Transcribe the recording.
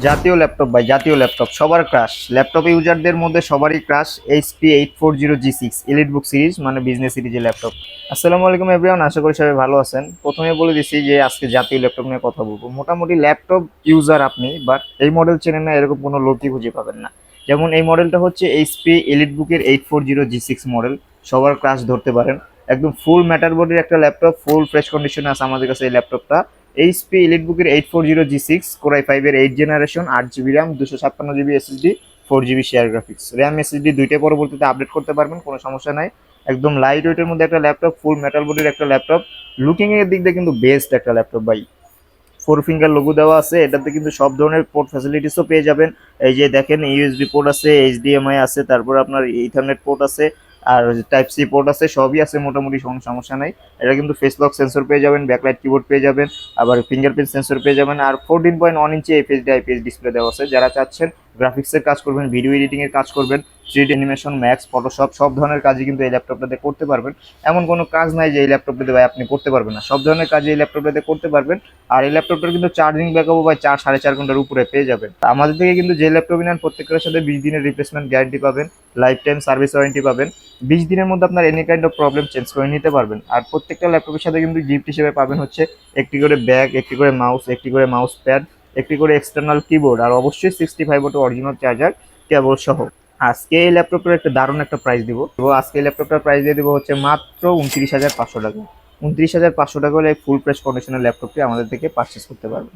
জাতীয় ল্যাপটপ ভাই, জাতীয় ল্যাপটপ সবার ক্রাশ, ল্যাপটপ ইউজারদের মধ্যে সবারই crush HP 840G6 EliteBook series, মানে বিজনেস সিরিজের ল্যাপটপ। আসসালামু আলাইকুম এভরিওয়ান, আশা করি সবাই ভালো আছেন। প্রথমে বলে দিচ্ছি যে আজকে জাতীয় ল্যাপটপ নিয়ে কথা বলবো। মোটামুটি ল্যাপটপ ইউজার আপনি, বাট এই মডেল চেনেন না এরকম কোনো লোকই খুঁজে পাবেন না। যেমন এই মডেলটা হচ্ছে এইচপি এলিটবুকের 840G6 মডেল, সবার ক্রাশ ধরতে পারেন। একদম ফুল ম্যাটার বডির একটা ল্যাপটপ, ফুল ফ্রেশ কন্ডিশনে আছে আমাদের কাছে এই ল্যাপটপটা। এইচপি এলিটবুকের 840G6 কোরাই 5 এর 8 generation, 8 GB RAM, 256 GB SSD, 4 GB share graphics, RAM SSD দুইটাই পরবর্তীতে আপডেট করতে পারবেন, কোনো সমস্যা নাই। একদম লাইট ওয়েটের মধ্যে একটা ল্যাপটপ, ফুল মেটাল বডির একটা ল্যাপটপ। লুকিং এর দিক দিয়ে কিন্তু বেস্ট একটা ল্যাপটপ ভাই। 4 ফিঙ্গার লোগো দেওয়া আছে এটাতে, কিন্তু সব ধরনের পোর্ট ফ্যাসিলিটিসও পেয়ে যাবেন। এই যে দেখেন, ইউএসবি পোর্ট আছে, এইচডিএমআই আছে, তারপর আপনার ইথারনেট পোর্ট আছে, আর টাইপ সি পোর্ট আছে, সবই আছে মোটামুটি, কোনো সমস্যা নাই। এটা কিন্তু ফেস লক সেন্সর পেয়ে যাবেন, ব্যাকলাইট কিবোর্ড পেয়ে যাবেন, আবার ফিঙ্গারপ্রিন্ট সেন্সর পেয়ে যাবেন, আর 14.1 ইঞ্চি এফএইচডি আইপিএস ডিসপ্লে দেওয়া আছে। যারা চাচ্ছেন গ্রাফিক্সের কাজ করবেন, ভিডিও এডিটিং এর কাজ করবেন, 3D অ্যানিমেশন, ম্যাক্স, ফটোশপ, সব ধরনের কাজই কিন্তু এই ল্যাপটপটাতে করতে পারবেন। এমন কোনো কাজ নাই যে এই ল্যাপটপটাতে ভাই আপনি করতে পারবেন না, সব ধরনের কাজ এই ল্যাপটপটাতে করতে পারবেন। আর এই ল্যাপটপটার কিন্তু চার্জিং ব্যাকআপও ভাই 4 সাড়ে 4 ঘন্টার উপরে পেয়ে যাবেন। আমাদের থেকে কিন্তু যে ল্যাপটপ নেন প্রত্যেকটার সাথে 20 দিনের রিপ্লেসমেন্ট গ্যারান্টি পাবেন, লাইফ টাইম সার্ভিস ওয়ারেন্টি পাবেন। 20 দিনের মধ্যে আপনার any kind of problem change করে নিতে পারবেন। আর প্রত্যেকটা ল্যাপটপের সাথে কিন্তু গিফট হিসেবে পাবেন হচ্ছে একটি করে ব্যাগ, একটি করে মাউস, একটি করে মাউস প্যাড, একটি করে এক্সটার্নাল কিবোর্ড, আর অবশ্যই 65 ওয়াট অরিজিনাল চার্জার কেবল সহ। আজকে এই ল্যাপটপটার একটা দারুণ একটা প্রাইস দিব। তো আজকে এই ল্যাপটপটার প্রাইস দিয়ে দিব হচ্ছে মাত্র 29,500 টাকা। 29,500 টাকা হলে ফুল ফ্রেশ কন্ডিশনের ল্যাপটপটি আমাদের থেকে পারচেস করতে পারবেন।